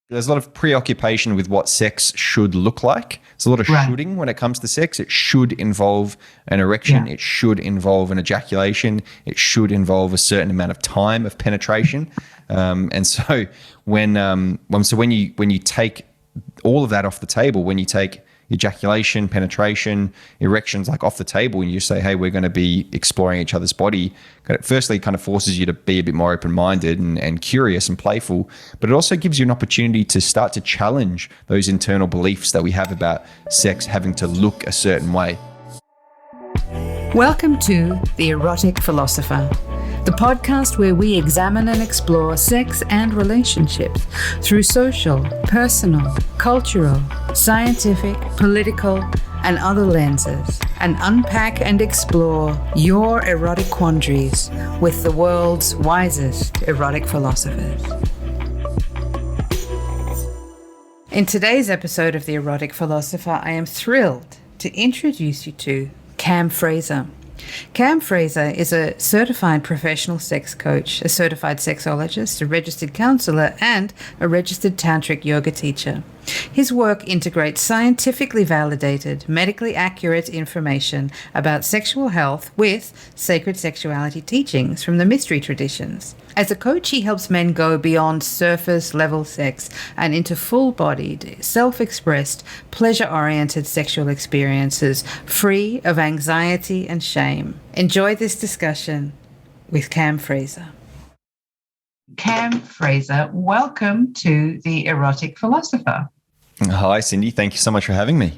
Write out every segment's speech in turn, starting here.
there's a lot of preoccupation with what sex should look like. There's a lot of shoulding when it comes to sex. It should involve an erection. It should involve an ejaculation. It should involve a certain amount of time of penetration. And so when you take all of that off the table, when you take ejaculation, penetration, erections like off the table, and you say, hey, we're going to be exploring each other's body, it firstly kind of forces you to be a bit more open-minded and curious and playful, but it also gives you an opportunity to start to challenge those internal beliefs that we have about sex having to look a certain way. Welcome to The Erotic Philosopher, the podcast where we examine and explore sex and relationships through social, personal, cultural, scientific, political, and other lenses, and unpack and explore your erotic quandaries with the world's wisest erotic philosophers. In today's episode of The Erotic Philosopher, I am thrilled to introduce you to Cam Fraser. Cam Fraser is a certified professional sex coach, a certified sexologist, a registered counselor, and a registered tantric yoga teacher. His work integrates scientifically validated, medically accurate information about sexual health with sacred sexuality teachings from the mystery traditions. As a coach, he helps men go beyond surface-level sex and into full-bodied, self-expressed, pleasure-oriented sexual experiences, free of anxiety and shame. Enjoy this discussion with Cam Fraser. Cam Fraser, welcome to The Erotic Philosopher. Hi, Cyndi. Thank you so much for having me.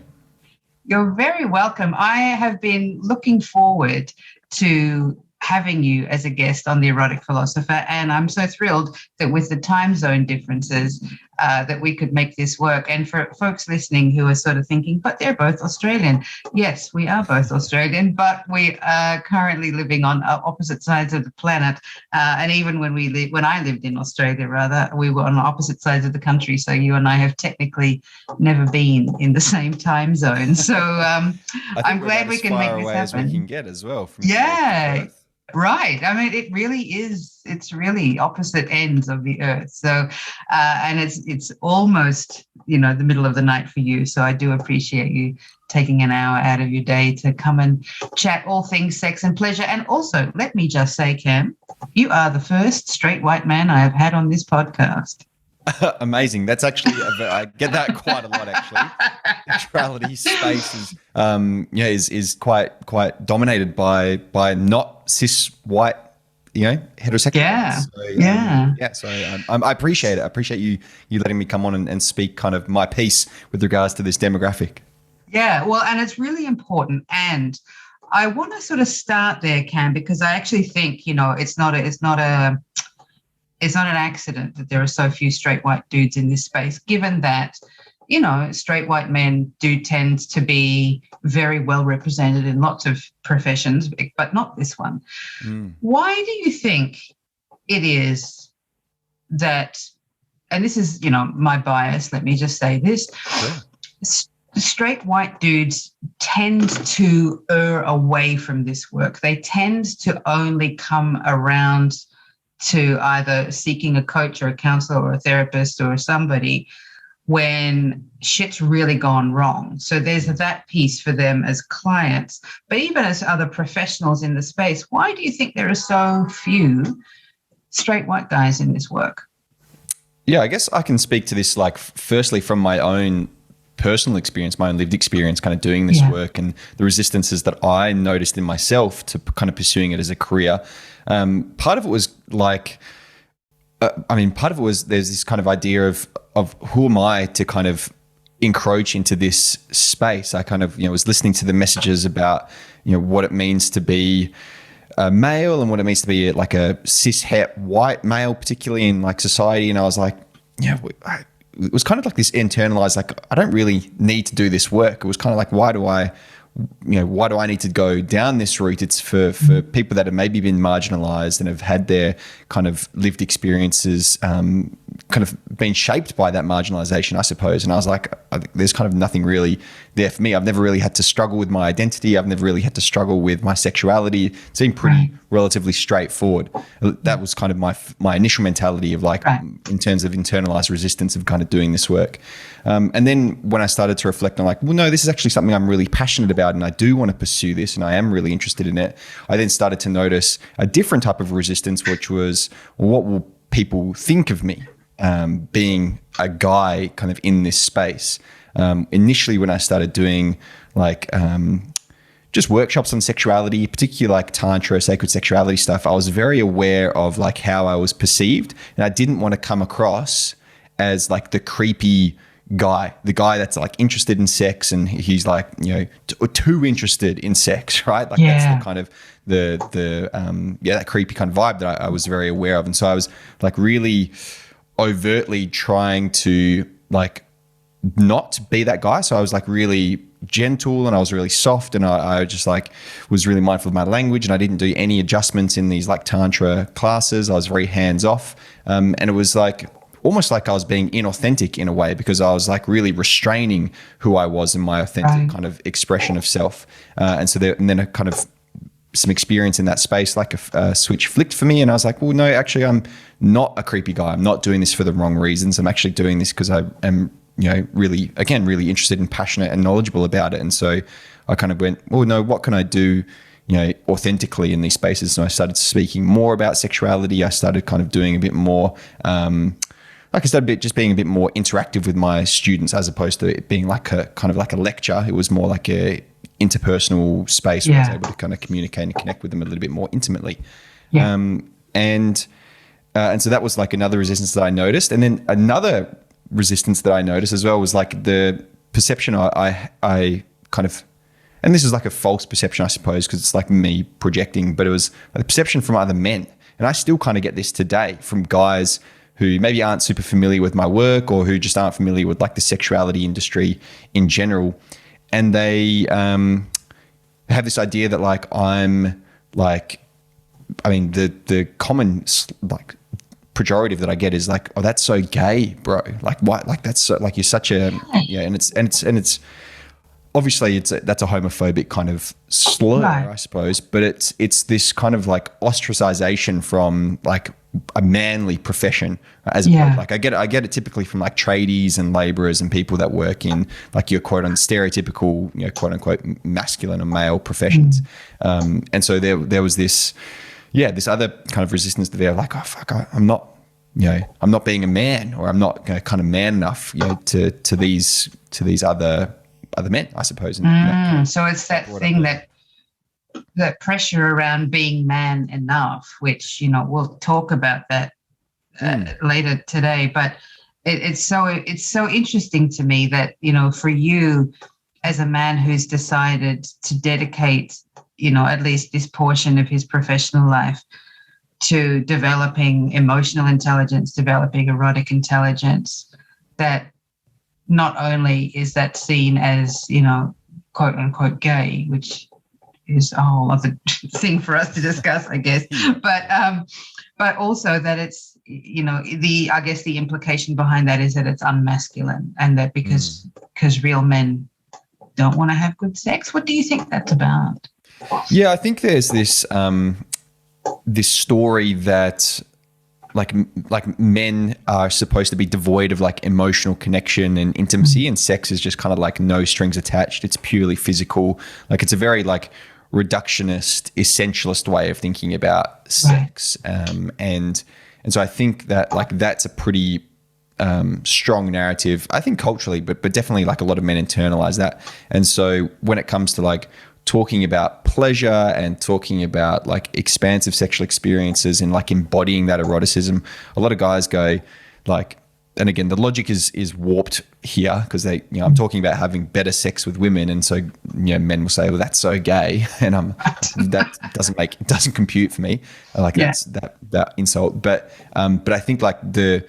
You're very welcome. I have been looking forward to having you as a guest on The Erotic Philosopher, and I'm so thrilled that with the time zone differences that we could make this work. And for folks listening who are sort of thinking, but they're both Australian. Yes, we are both Australian, but we are currently living on opposite sides of the planet. And even when I lived in Australia, rather, we were on opposite sides of the country. So you and I have technically never been in the same time zone. So I'm glad we can make this happen. As we can get as well. Right. I mean, it's really opposite ends of the earth. So, and it's almost, the middle of the night for you. So I do appreciate you taking an hour out of your day to come and chat all things sex and pleasure. And also, let me just say, Cam, you are the first straight white man I have had on this podcast. Amazing. That's actually, I get that quite a lot, actually. Sexuality space is quite dominated by not cis white, heterosexual. So I appreciate it. I appreciate you letting me come on and speak kind of my piece with regards to this demographic. Yeah, well, and it's really important. And I want to sort of start there, Cam, because I actually think, it's not an accident that there are so few straight white dudes in this space, given that, straight white men do tend to be very well represented in lots of professions, but not this one. Why do you think it is that, and this is, my bias, let me just say this, straight white dudes tend to err away from this work. They tend to only come around to either seeking a coach or a counselor or a therapist or somebody when shit's really gone wrong. So there's that piece for them as clients. But even as other professionals in the space, why do you think there are so few straight white guys in this work? Yeah, I guess I can speak to this, firstly from my own personal experience, my own lived experience kind of doing this work and the resistances that I noticed in myself to kind of pursuing it as a career. Part of it was there's this kind of idea of who am I to kind of encroach into this space. I kind of, was listening to the messages about, what it means to be a male and what it means to be a cis het white male, particularly in society. And I was like, it was kind of this internalized, I don't really need to do this work. It was kind of why do I need to go down this route? It's for people that have maybe been marginalized and have had their kind of lived experiences kind of been shaped by that marginalization, I suppose. And I was like, I think there's kind of nothing really there for me. I've never really had to struggle with my identity. I've never really had to struggle with my sexuality. It's been relatively straightforward. That was kind of my initial mentality of like, in terms of internalized resistance of kind of doing this work. And then when I started to reflect on like, well, no, this is actually something I'm really passionate about and I do want to pursue this and I am really interested in it. I then started to notice a different type of resistance, which was, well, what will people think of me being a guy kind of in this space? Initially when I started doing like just workshops on sexuality, particularly like tantra, sacred sexuality stuff, I was very aware of like how I was perceived, and I didn't want to come across as like the creepy guy, the guy that's like interested in sex and he's like, you know, too interested in sex, right? Like that's the kind of that creepy kind of vibe that I was very aware of. And so I was like really overtly trying to like not be that guy. So I was like really gentle and I was really soft, and I just like was really mindful of my language, and I didn't do any adjustments in these like tantra classes. I was very hands off, and it was like almost like I was being inauthentic in a way, because I was like really restraining who I was in my authentic kind of expression of self. And then a kind of some experience in that space, like a switch flicked for me, and I was like, well, no, actually I'm not a creepy guy. I'm not doing this for the wrong reasons. I'm actually doing this because I am, you know, really interested and passionate and knowledgeable about it. And so I kind of went, well, no, what can I do, you know, authentically in these spaces? And I started speaking more about sexuality. I started kind of doing a bit more, like I started just being a bit more interactive with my students, as opposed to it being like a kind of like a lecture. It was more like a interpersonal space where I was able to kind of communicate and connect with them a little bit more intimately. And so that was like another resistance that I noticed. And then another resistance that I noticed as well was like the perception I kind of, and this is like a false perception, I suppose, because it's like me projecting, but it was the perception from other men. And I still kind of get this today from guys who maybe aren't super familiar with my work, or who just aren't familiar with like the sexuality industry in general. And they have this idea that like I'm like, I mean, the common like pejorative that I get is like, oh, that's so gay, bro. Like what? Like that's so, like you're such a and it's obviously that's a homophobic kind of slur, I suppose. But it's this kind of like ostracization from like a manly profession, as opposed, like I get it typically from like tradies and laborers and people that work in like your quote unquote stereotypical, you know, quote unquote masculine or male professions. And so there was this other kind of resistance to there, like, oh fuck, I'm not, you know, I'm not being a man, or I'm not, you know, kind of man enough, you know, to these other men, I suppose. So it's that thing that pressure around being man enough, which, you know, we'll talk about that later today. But it's so interesting to me that, you know, for you as a man who's decided to dedicate, you know, at least this portion of his professional life to developing emotional intelligence, developing erotic intelligence, that not only is that seen as, you know, quote unquote gay, which is a whole other thing for us to discuss, I guess, but also that it's, you know, I guess the implication behind that is that it's unmasculine, and that because real men don't want to have good sex. What do you think that's about? Yeah, I think there's this this story that like men are supposed to be devoid of like emotional connection and intimacy, and sex is just kind of like no strings attached. It's purely physical. Like it's a very like reductionist, essentialist way of thinking about sex. And so I think that like that's a pretty strong narrative, I think culturally, but definitely like a lot of men internalize that. And so when it comes to like talking about pleasure and talking about like expansive sexual experiences and like embodying that eroticism, a lot of guys go like, and again, the logic is warped here, because they, you know, I'm talking about having better sex with women, and so, you know, men will say, well, that's so gay, and that doesn't compute for me. Like that's that insult, but I think like the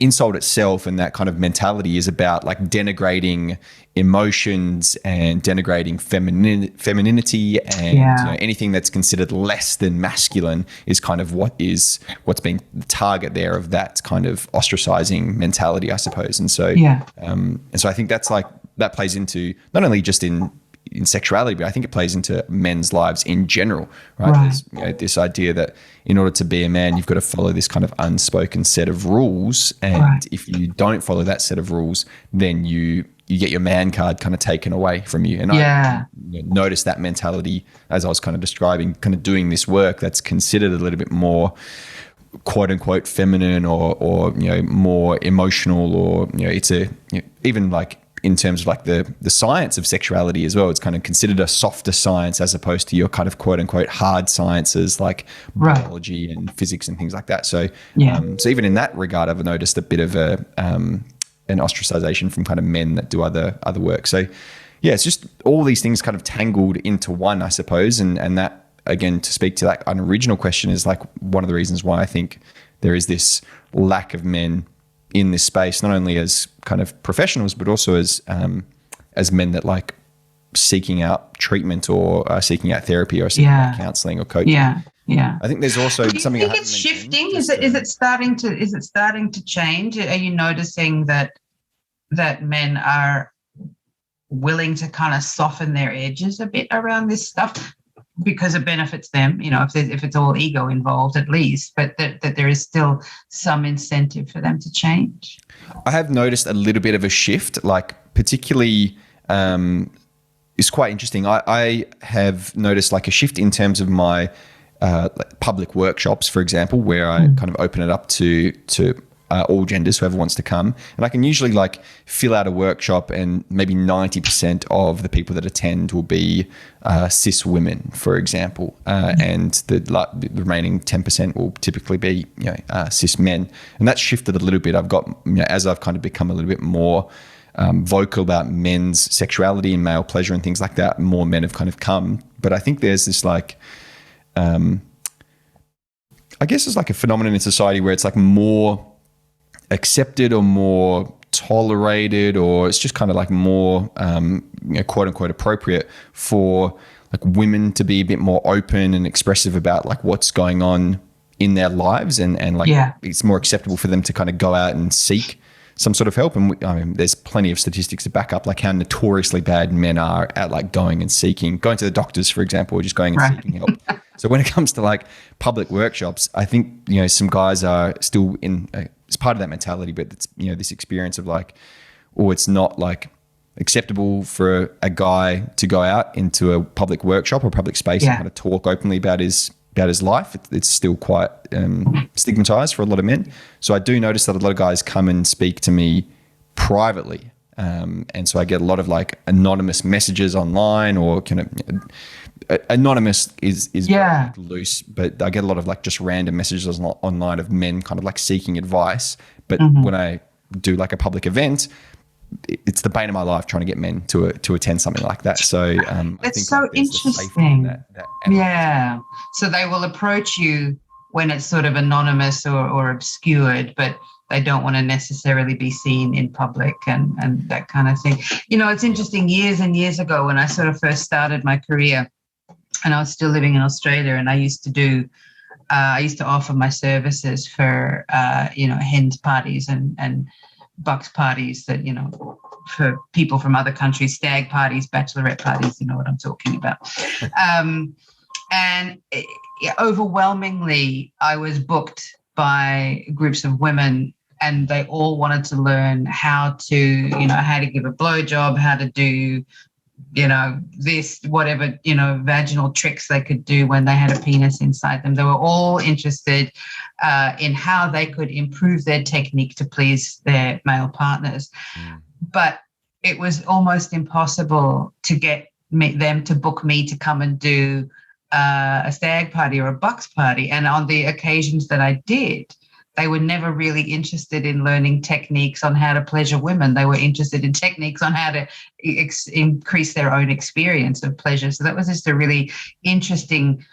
insult itself and that kind of mentality is about like denigrating emotions and denigrating femininity, and you know, anything that's considered less than masculine is kind of what's being the target there of that kind of ostracizing mentality, I suppose. And so and so I think that's like that plays into not only just in in sexuality, but I think it plays into men's lives in general, right? There's this idea that in order to be a man, you've got to follow this kind of unspoken set of rules, and if you don't follow that set of rules, then you get your man card kind of taken away from you. And I noticed that mentality as I was kind of describing, kind of doing this work that's considered a little bit more quote unquote feminine or more emotional, or it's even like in terms of like the science of sexuality as well, it's kind of considered a softer science as opposed to your kind of quote unquote hard sciences like biology and physics and things like that. So so even in that regard, I've noticed a bit of an ostracization from kind of men that do other work. So yeah, it's just all these things kind of tangled into one, I suppose, and that, again, to speak to that unoriginal question, is like one of the reasons why I think there is this lack of men in this space, not only as kind of professionals, but also as men that like seeking out treatment or seeking out therapy or seeking out counseling or coaching. Yeah. I think there's also something. Do you think it's shifting? Is it starting to change? Are you noticing that men are willing to kind of soften their edges a bit around this stuff because it benefits them? If it's all ego involved, at least, but that there is still some incentive for them to change. I have noticed a little bit of a shift, like particularly. It's quite interesting. I have noticed like a shift in terms of my public workshops, for example, where I kind of open it up to all genders, whoever wants to come. And I can usually like fill out a workshop and maybe 90% of the people that attend will be cis women, for example. And the remaining 10% will typically be, cis men. And that's shifted a little bit. I've got, as I've kind of become a little bit more vocal about men's sexuality and male pleasure and things like that, more men have kind of come. But I think there's this like, I guess it's like a phenomenon in society where it's like more accepted or more tolerated, or it's just kind of like more quote unquote appropriate for like women to be a bit more open and expressive about like what's going on in their lives, and like it's more acceptable for them to kind of go out and seek some sort of help. And there's plenty of statistics to back up like how notoriously bad men are at like going to the doctors, for example, or just going and seeking help. So when it comes to like public workshops, I think, some guys are still in, it's part of that mentality, but it's, this experience of like, it's not like acceptable for a guy to go out into a public workshop or public space and kind of talk openly about his life. It's still quite stigmatized for a lot of men. So I do notice that a lot of guys come and speak to me privately. And so I get a lot of like anonymous messages online, or kind of anonymous is very loose, but I get a lot of like just random messages online of men kind of like seeking advice. But when I do like a public event, it's the bane of my life trying to get men to attend something like that. So that's so interesting. So they will approach you when it's sort of anonymous or obscured, but they don't want to necessarily be seen in public and that kind of thing. It's interesting. Years and years ago, when I sort of first started my career, and I was still living in Australia, and I used to offer my services for hens parties and bucks parties that, for people from other countries, stag parties, bachelorette parties, you know what I'm talking about. Overwhelmingly, I was booked by groups of women, and they all wanted to learn how to give a blowjob, how to do, this, whatever, vaginal tricks they could do when they had a penis inside them. They were all interested in how they could improve their technique to please their male partners. But it was almost impossible to get them to book me to come and do a stag party or a bucks party. And on the occasions that I did, they were never really interested in learning techniques on how to pleasure women. They were interested in techniques on how to increase their own experience of pleasure. So that was just a really interesting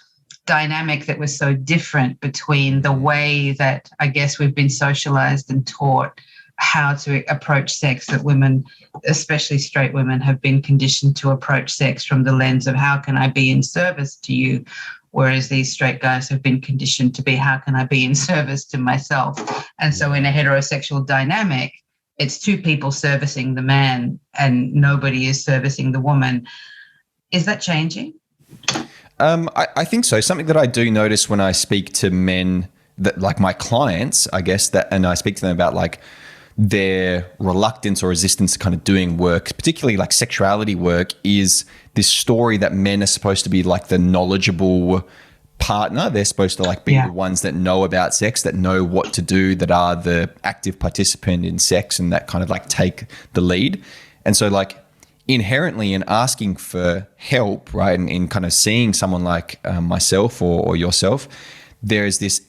dynamic that was so different between the way that I guess we've been socialized and taught how to approach sex, that women, especially straight women, have been conditioned to approach sex from the lens of how can I be in service to you, whereas these straight guys have been conditioned to be how can I be in service to myself. And so in a heterosexual dynamic, it's two people servicing the man and nobody is servicing the woman. Is that changing? I think so. Something that I do notice when I speak to men, that like my clients, I guess, that, and I speak to them about like their reluctance or resistance to kind of doing work, particularly like sexuality work, is this story that men are supposed to be like the knowledgeable partner. They're supposed to like be the ones that know about sex, that know what to do, that are the active participant in sex, and that kind of like take the lead. And so like inherently in asking for help, right, and in kind of seeing someone like myself or yourself, there's this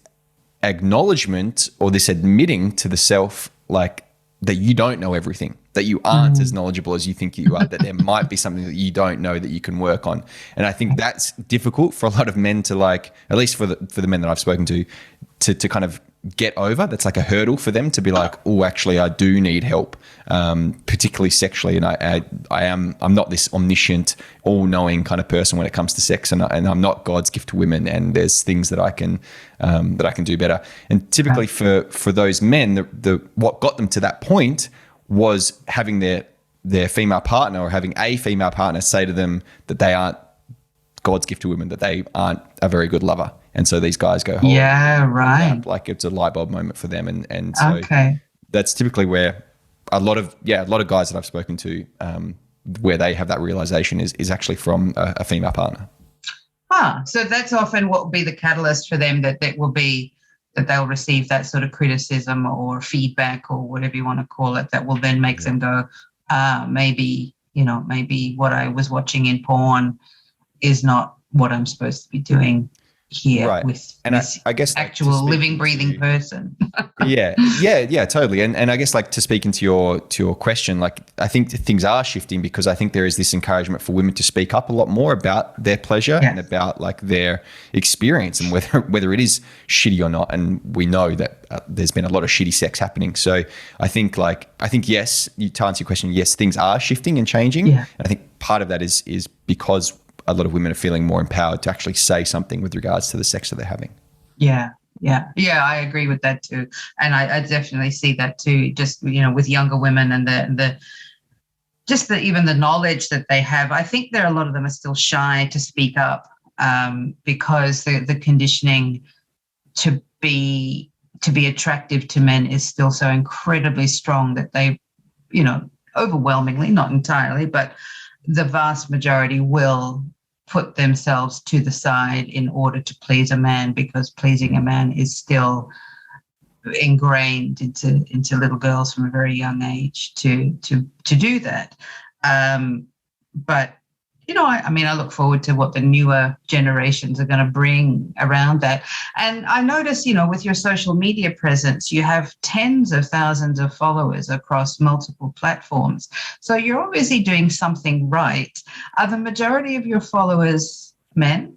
acknowledgement or this admitting to the self like that you don't know everything, that you aren't as knowledgeable as you think you are, that there might be something that you don't know that you can work on. And I think that's difficult for a lot of men to like, at least for the men that I've spoken to kind of get over. That's like a hurdle for them to be like, oh, actually I do need help, particularly sexually. And I'm not this omniscient, all-knowing kind of person when it comes to sex, and I'm not God's gift to women, and there's things that I can do better. And typically for those men, the what got them to that point was having their female partner, or having a female partner say to them that they aren't God's gift to women, that they aren't a very good lover. And so these guys go, right. Like it's a light bulb moment for them. And so that's typically where a lot of guys that I've spoken to, where they have that realization is actually from a female partner. So that's often what will be the catalyst for them, that will be that they'll receive that sort of criticism or feedback or whatever you want to call it, that will then make them go, maybe what I was watching in porn is not what I'm supposed to be doing here with this I guess actual like living, breathing person. yeah, totally. And I guess like to speak into your question, like I think things are shifting, because I think there is this encouragement for women to speak up a lot more about their pleasure and about like their experience, and whether it is shitty or not. And we know that there's been a lot of shitty sex happening. So I think yes, to answer your question, yes, things are shifting and changing. And I think part of that is because a lot of women are feeling more empowered to actually say something with regards to the sex that they're having. Yeah, I agree with that too. And I definitely see that too, just, with younger women and even the knowledge that they have. I think a lot of them are still shy to speak up, because the conditioning to be attractive to men is still so incredibly strong that they, overwhelmingly, not entirely, but the vast majority will put themselves to the side in order to please a man, because pleasing a man is still ingrained into little girls from a very young age to do that. But I look forward to what the newer generations are going to bring around that. And I notice, with your social media presence, you have tens of thousands of followers across multiple platforms. So you're obviously doing something right. Are the majority of your followers men?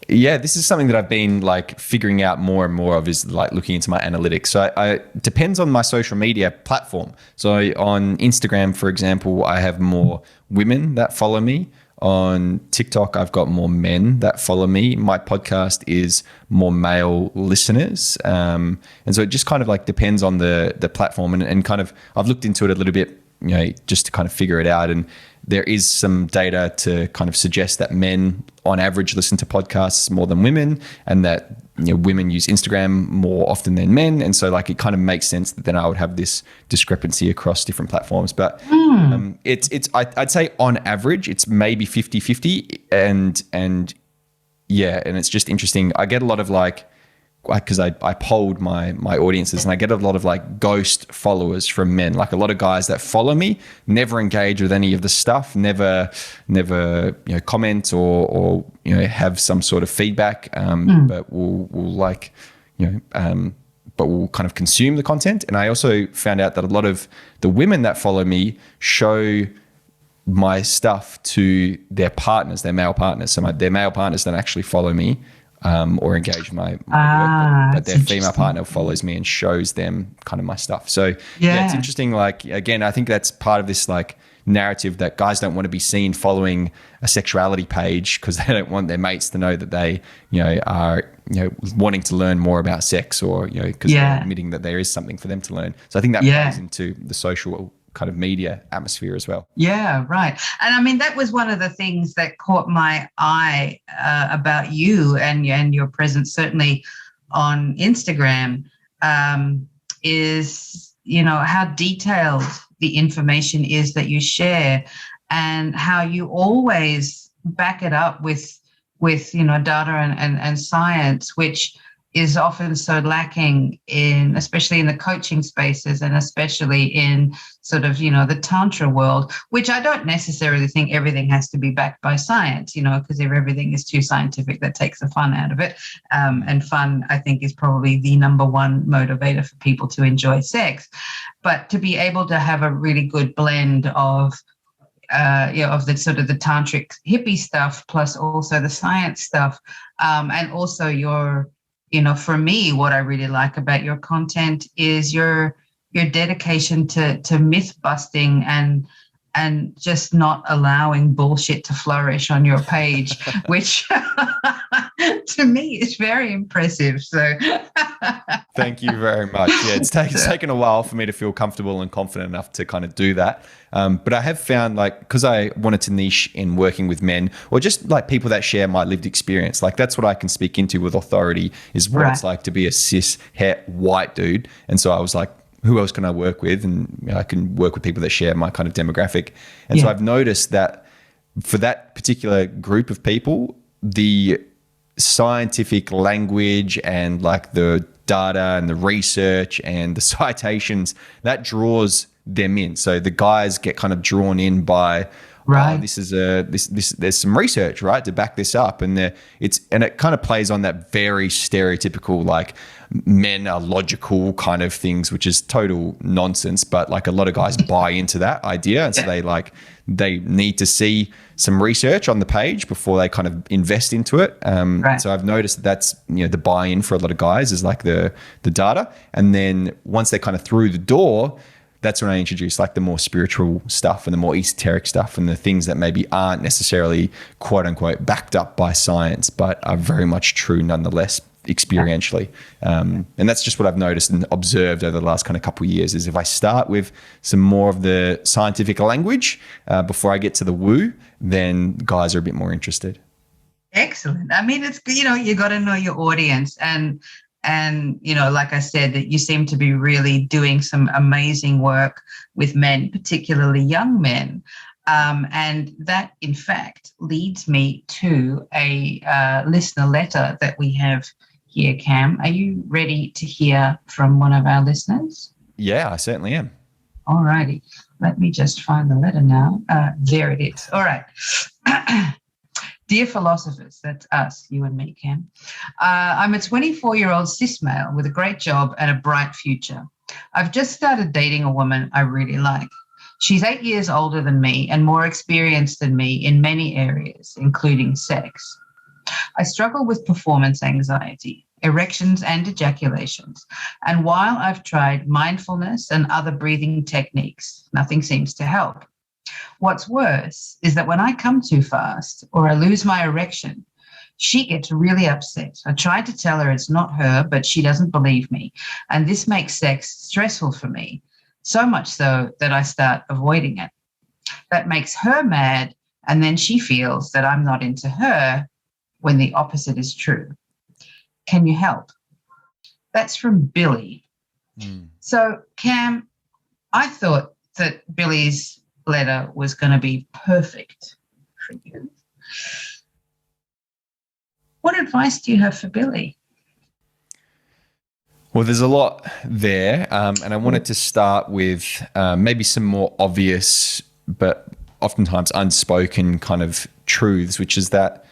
Yeah, this is something that I've been like figuring out more and more of, is like looking into my analytics. So I depends on my social media platform. So on Instagram, for example, I have more women that follow me. On TikTok, I've got more men that follow me. My podcast is more male listeners. And so it just kind of like depends on the platform, and kind of I've looked into it a little bit, just to kind of figure it out. And there is some data to kind of suggest that men on average listen to podcasts more than women, and that women use Instagram more often than men. And so like it kind of makes sense that then I would have this discrepancy across different platforms. But I'd say on average it's maybe 50-50, and it's just interesting. I get a lot of because I polled my audiences, and I get a lot of like ghost followers from men, like a lot of guys that follow me, never engage with any of the stuff, never comment or have some sort of feedback, but will like but will kind of consume the content. And I also found out that a lot of the women that follow me show my stuff to their partners, their male partners. So their male partners don't actually follow me or engage my work, but their female partner follows me and shows them kind of my stuff. So it's interesting. Like, again, I think that's part of this like narrative that guys don't want to be seen following a sexuality page, because they don't want their mates to know that they, are, wanting to learn more about sex, or, because they're admitting that there is something for them to learn. So I think that plays into the social kind of media atmosphere as well. Yeah, right. And I mean, that was one of the things that caught my eye about you and your presence, certainly on Instagram, is, how detailed the information is that you share, and how you always back it up with data and science, which is often so lacking in, especially in the coaching spaces, and especially in sort of, the Tantra world, which I don't necessarily think everything has to be backed by science, because if everything is too scientific, that takes the fun out of it. And fun, I think, is probably the number one motivator for people to enjoy sex. But to be able to have a really good blend of the sort of the tantric hippie stuff, plus also the science stuff, and also your, for me, what I really like about your content is your dedication to myth busting and just not allowing bullshit to flourish on your page, which to me is very impressive. So thank you very much. Yeah, it's taken a while for me to feel comfortable and confident enough to kind of do that. But I have found, like, because I wanted to niche in working with men, or just like people that share my lived experience, like that's what I can speak into with authority, is what it's like to be a cis het white dude. And so I was like, who else can I work with? And I can work with people that share my kind of demographic. And so I've noticed that for that particular group of people, the scientific language and like the data and the research and the citations, that draws them in. So the guys get kind of drawn in by, oh, this is there's some research, right, to back this up, and it kind of plays on that very stereotypical, like, men are logical kind of things, which is total nonsense. But like a lot of guys buy into that idea, and so they need to see some research on the page before they kind of invest into it. So I've noticed that's the buy-in for a lot of guys is like the data, and then once they're kind of through the door, that's when I introduce like the more spiritual stuff and the more esoteric stuff and the things that maybe aren't necessarily quote unquote backed up by science, but are very much true nonetheless experientially. And that's just what I've noticed and observed over the last kind of couple of years, is if I start with some more of the scientific language before I get to the woo, then guys are a bit more interested. Excellent. I mean, it's, you got to know your audience, and like I said, that you seem to be really doing some amazing work with men, particularly young men. And that, in fact, leads me to a listener letter that we have here, Cam. Are you ready to hear from one of our listeners? Yeah, I certainly am. All righty. Let me just find the letter now. There it is. All right. Dear philosophers, that's us, you and me, Cam. I'm a 24-year-old cis male with a great job and a bright future. I've just started dating a woman I really like. She's 8 years older than me and more experienced than me in many areas, including sex. I struggle with performance anxiety, erections and ejaculations, and while I've tried mindfulness and other breathing techniques, nothing seems to help. What's worse is that when I come too fast or I lose my erection, she gets really upset. I tried to tell her it's not her, but she doesn't believe me, and this makes sex stressful for me, so much so that I start avoiding it. That makes her mad, and then she feels that I'm not into her when the opposite is true. Can you help? That's from Billy. So, Cam, I thought that Billy's letter was going to be perfect for you. What advice do you have for Billy? Well, there's a lot there, and I wanted to start with maybe some more obvious but oftentimes unspoken kind of truths, which is that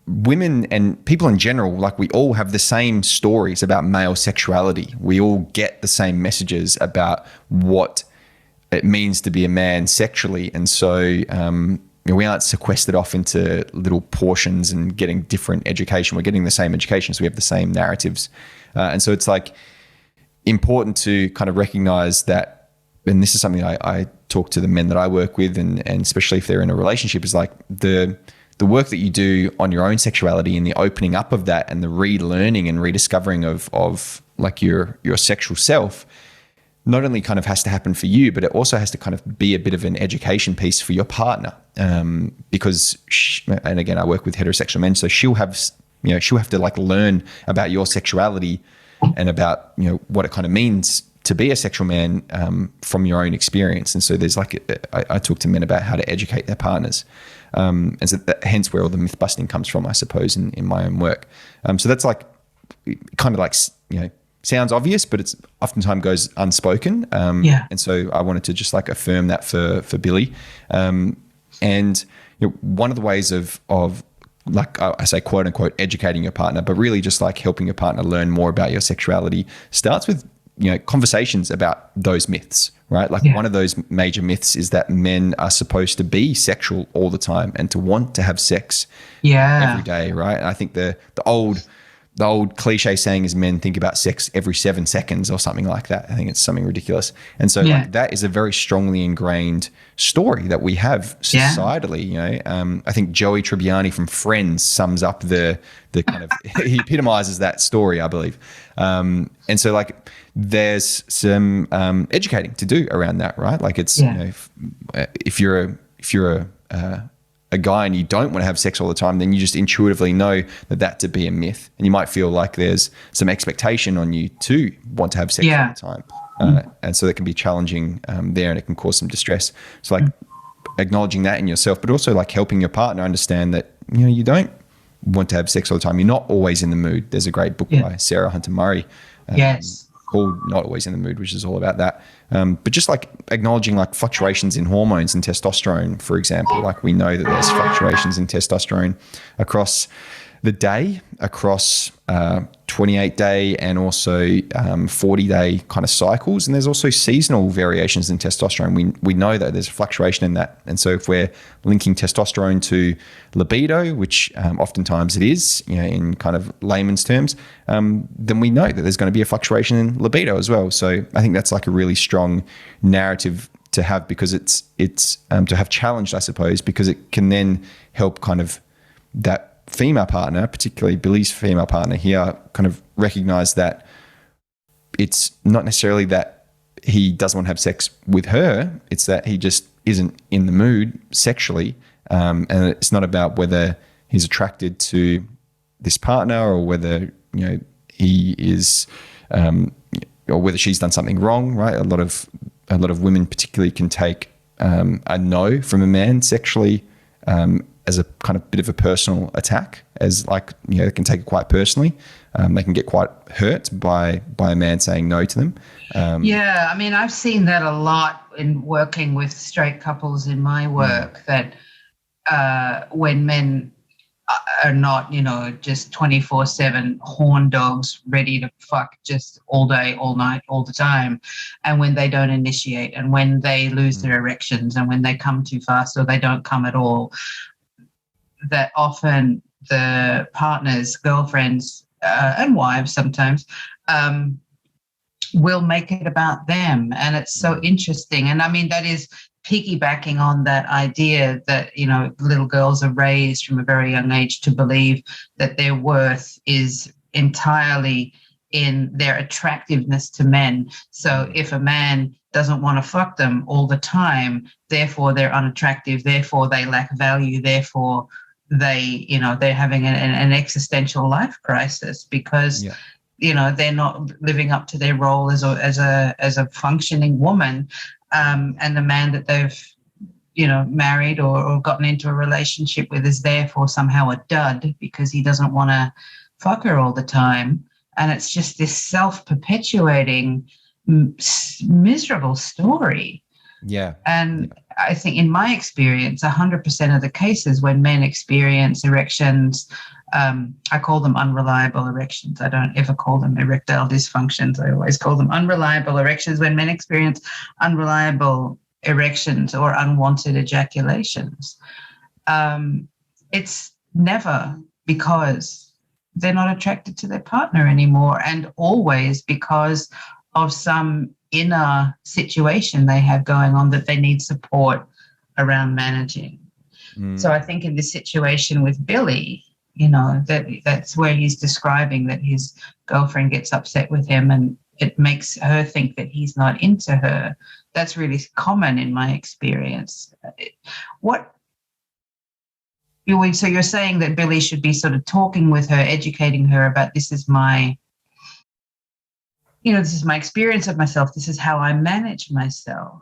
women and people in general, like, we all have the same stories about male sexuality. We all get the same messages about what it means to be a man sexually. And so we aren't sequestered off into little portions and getting different education. We're getting the same education, so we have the same narratives. And so it's like important to kind of recognize that, and this is something I talk to the men that I work with, and especially if they're in a relationship, is like the work that you do on your own sexuality and the opening up of that and the relearning and rediscovering of like your sexual self not only kind of has to happen for you, but it also has to kind of be a bit of an education piece for your partner. Because, and again, I work with heterosexual men, so she'll have to like learn about your sexuality and about, what it kind of means to be a sexual man from your own experience. And so there's I talk to men about how to educate their partners. And so hence where all the myth busting comes from, I suppose, in my own work. So that's like kind of like, sounds obvious, but it's oftentimes goes unspoken. And so I wanted to just like affirm that for Billy. And one of the ways of like I say, quote unquote, educating your partner, but really just like helping your partner learn more about your sexuality starts with, conversations about those myths, right? Like one of those major myths is that men are supposed to be sexual all the time and to want to have sex every day, right? And I think the old cliche saying is men think about sex every 7 seconds or something like that. I think it's something ridiculous. And so like, that is a very strongly ingrained story that we have societally. I think Joey Tribbiani from Friends sums up the kind of, he epitomizes that story, I believe. And so like there's some educating to do around that, right? Like it's, if you're a guy and you don't want to have sex all the time, then you just intuitively know that to be a myth. And you might feel like there's some expectation on you to want to have sex all the time. And so that can be challenging there, and it can cause some distress. So like acknowledging that in yourself, but also like helping your partner understand that, you don't want to have sex all the time. You're not always in the mood. There's a great book by Sarah Hunter Murray called Not Always in the Mood, which is all about that. But just like acknowledging like fluctuations in hormones and testosterone, for example, like we know that there's fluctuations in testosterone across the day, across 28-day and also 40-day kind of cycles. And there's also seasonal variations in testosterone. We know that there's a fluctuation in that. And so if we're linking testosterone to libido, which oftentimes it is, in kind of layman's terms, then we know that there's going to be a fluctuation in libido as well. So I think that's like a really strong narrative to have, because it's to have challenged, I suppose, because it can then help kind of that female partner, particularly Billy's female partner here, kind of recognize that it's not necessarily that he doesn't want to have sex with her, it's that he just isn't in the mood sexually. And it's not about whether he's attracted to this partner or whether, he is, or whether she's done something wrong, right? A lot of women particularly can take a no from a man sexually as a kind of bit of a personal attack, as like, they can take it quite personally. They can get quite hurt by a man saying no to them. I mean, I've seen that a lot in working with straight couples in my work, that when men are not, just 24/7 horn dogs ready to fuck just all day, all night, all the time, and when they don't initiate, and when they lose their erections, and when they come too fast or they don't come at all, that often the partners, girlfriends, and wives sometimes will make it about them. And it's so interesting. And I mean, that is piggybacking on that idea that, little girls are raised from a very young age to believe that their worth is entirely in their attractiveness to men. So if a man doesn't want to fuck them all the time, therefore they're unattractive, therefore they lack value, therefore they, they're having an existential life crisis because, they're not living up to their role as a functioning woman. And the man that they've, married or gotten into a relationship with is therefore somehow a dud because he doesn't want to fuck her all the time. And it's just this self-perpetuating, miserable story. Yeah. And I think in my experience, 100% of the cases when men experience erections, I call them unreliable erections. I don't ever call them erectile dysfunctions. I always call them unreliable erections. When men experience unreliable erections or unwanted ejaculations, it's never because they're not attracted to their partner anymore, and always because of some inner situation they have going on that they need support around managing. So I think in this situation with Billy, that's where he's describing that his girlfriend gets upset with him it makes her think that he's not into her. That's really common in my experience. So you're saying that Billy should be sort of talking with her, educating her about this is my experience of myself. This is how I manage myself.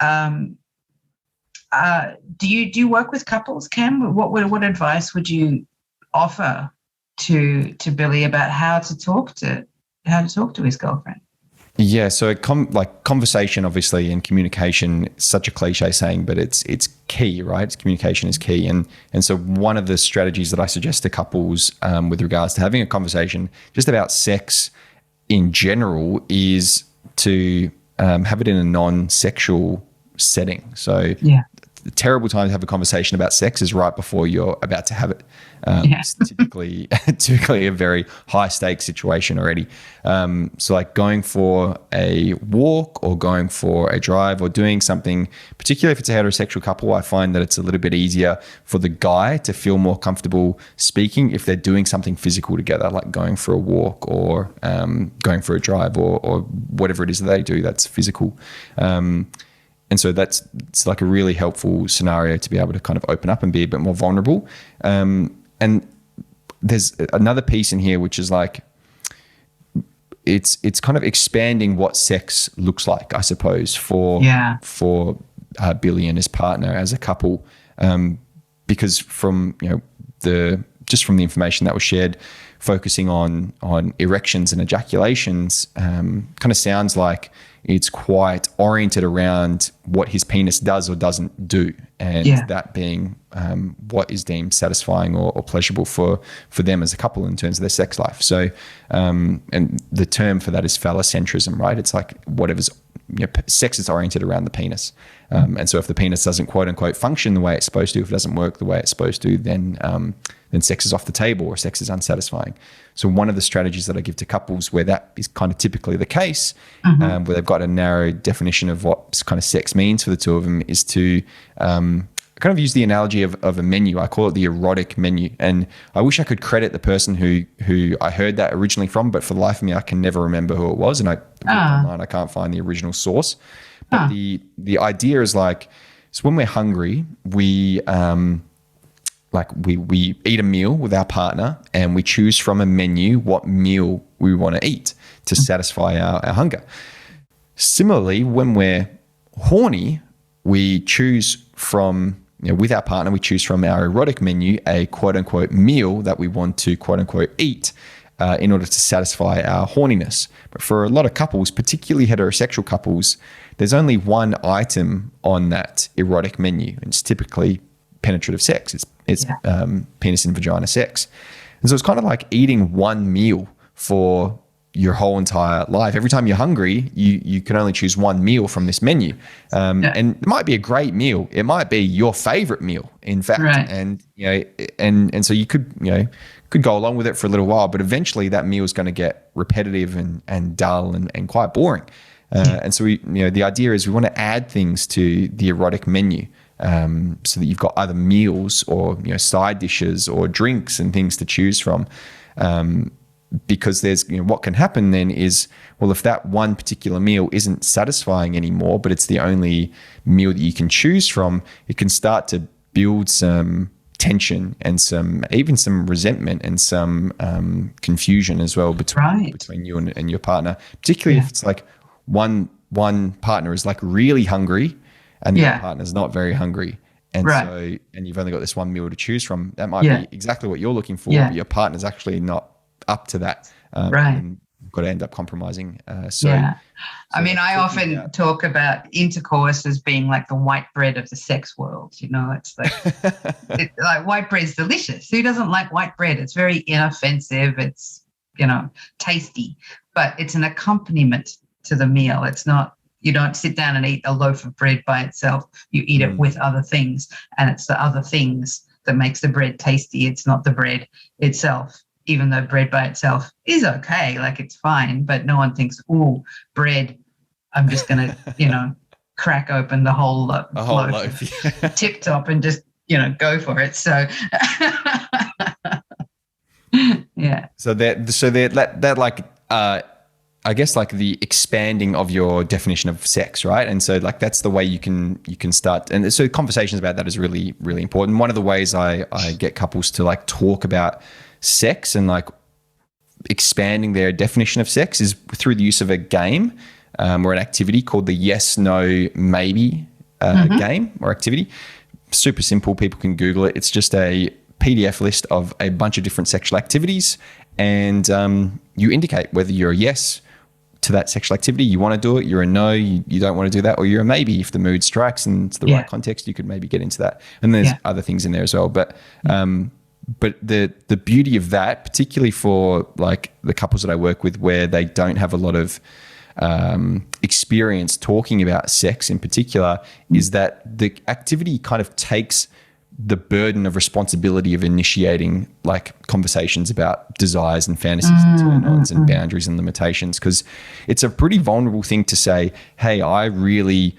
Do you work with couples, Cam? What advice would you offer to Billy about how to talk to his girlfriend? Yeah, so conversation, obviously, and communication is such a cliche saying, but it's key, right? Communication is key, and so one of the strategies that I suggest to couples with regards to having a conversation just about sex in general is to have it in a non-sexual setting. So the terrible time to have a conversation about sex is right before you're about to have it. It's typically a very high stakes situation already. So like going for a walk or going for a drive or doing something, particularly if it's a heterosexual couple, I find that it's a little bit easier for the guy to feel more comfortable speaking if they're doing something physical together, like going for a walk or going for a drive or whatever it is that they do that's physical. And so it's like a really helpful scenario to be able to kind of open up and be a bit more vulnerable. And there's another piece in here, which is like, it's kind of expanding what sex looks like, I suppose, for Billy and his partner as a couple. Because from the information that was shared, focusing on erections and ejaculations, kind of sounds like it's quite oriented around what his penis does or doesn't do, and that being what is deemed satisfying or pleasurable for them as a couple in terms of their sex life. So, and the term for that is phallocentrism, right? It's like whatever's sex is oriented around the penis, and so if the penis doesn't quote unquote function the way it's supposed to, if it doesn't work the way it's supposed to, then sex is off the table or sex is unsatisfying. So one of the strategies that I give to couples where that is kind of typically the case, where they've got a narrow definition of what kind of sex means for the two of them, is to kind of use the analogy of a menu. I call it the erotic menu. And I wish I could credit the person who I heard that originally from, but for the life of me, I can never remember who it was. And I can't find the original source. But the idea is like, so when we're hungry, we eat a meal with our partner and we choose from a menu what meal we want to eat to satisfy our hunger. Similarly, when we're horny, we choose from, with our partner, we choose from our erotic menu a quote unquote meal that we want to quote unquote eat in order to satisfy our horniness. But for a lot of couples, particularly heterosexual couples, there's only one item on that erotic menu. And it's typically penetrative sex. It's penis and vagina sex. And so it's kind of like eating one meal for your whole entire life. Every time you're hungry, you can only choose one meal from this menu. And it might be a great meal. It might be your favorite meal, in fact. Right. And and so you could go along with it for a little while, but eventually that meal is going to get repetitive and dull and quite boring. And so the idea is we want to add things to the erotic menu. So that you've got other meals or side dishes or drinks and things to choose from, because there's what can happen then is, well, if that one particular meal isn't satisfying anymore, but it's the only meal that you can choose from, it can start to build some tension and even some resentment and some confusion as well between you and your partner, particularly if it's like one partner is like really hungry and the other partner's not very hungry. And and you've only got this one meal to choose from. That might be exactly what you're looking for, but your partner's actually not up to that. And you've got to end up compromising. I often talk about intercourse as being like the white bread of the sex world. It's like, like white bread's delicious. Who doesn't like white bread? It's very inoffensive. It's, tasty, but it's an accompaniment to the meal. It's not, you don't sit down and eat a loaf of bread by itself. You eat it with other things, and it's the other things that makes the bread tasty. It's not the bread itself, even though bread by itself is okay, like it's fine, but no one thinks, oh, bread, I'm just going to, crack open the whole loaf tip top and just, go for it. So, So that like, I guess like the expanding of your definition of sex, right? And so like that's the way you can start. And so conversations about that is really, really important. One of the ways I get couples to like talk about sex and like expanding their definition of sex is through the use of a game or an activity called the yes, no, maybe game or activity. Super simple. People can Google it. It's just a PDF list of a bunch of different sexual activities, and you indicate whether you're a yes to that sexual activity, you want to do it, you're a no, you don't want to do that, or you're a maybe. If the mood strikes and it's the right context, you could maybe get into that. And there's other things in there as well. But the beauty of that, particularly for like the couples that I work with where they don't have a lot of experience talking about sex in particular, is that the activity kind of takes the burden of responsibility of initiating like conversations about desires and fantasies and turn-ons and boundaries and limitations, because it's a pretty vulnerable thing to say, hey, I really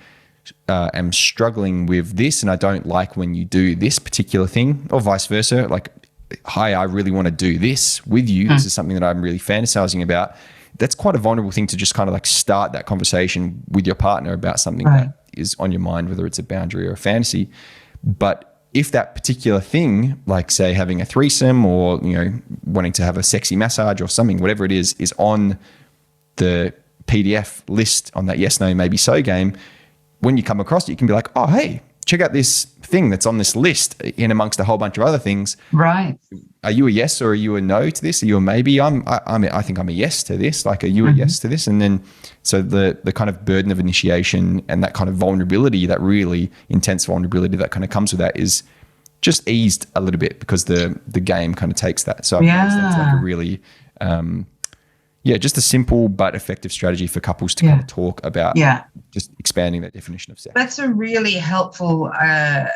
am struggling with this and I don't like when you do this particular thing, or vice versa. Like, hi, I really want to do this with you. This is something that I'm really fantasizing about. That's quite a vulnerable thing to just kind of like start that conversation with your partner about something that is on your mind, whether it's a boundary or a fantasy. But if that particular thing, like say having a threesome or, you know, wanting to have a sexy massage or something, whatever it is on the PDF list on that yes, no, maybe so game, when you come across it, you can be like, oh, hey, check out this thing that's on this list in amongst a whole bunch of other things. Right. Are you a yes or are you a no to this? Are you a maybe? I think I'm a yes to this. Like, are you a yes to this? And then, so the kind of burden of initiation and that kind of vulnerability, that really intense vulnerability that kind of comes with that, is just eased a little bit because the game kind of takes that. So that's like a really, just a simple but effective strategy for couples to kind of talk about just expanding that definition of sex. That's a really helpful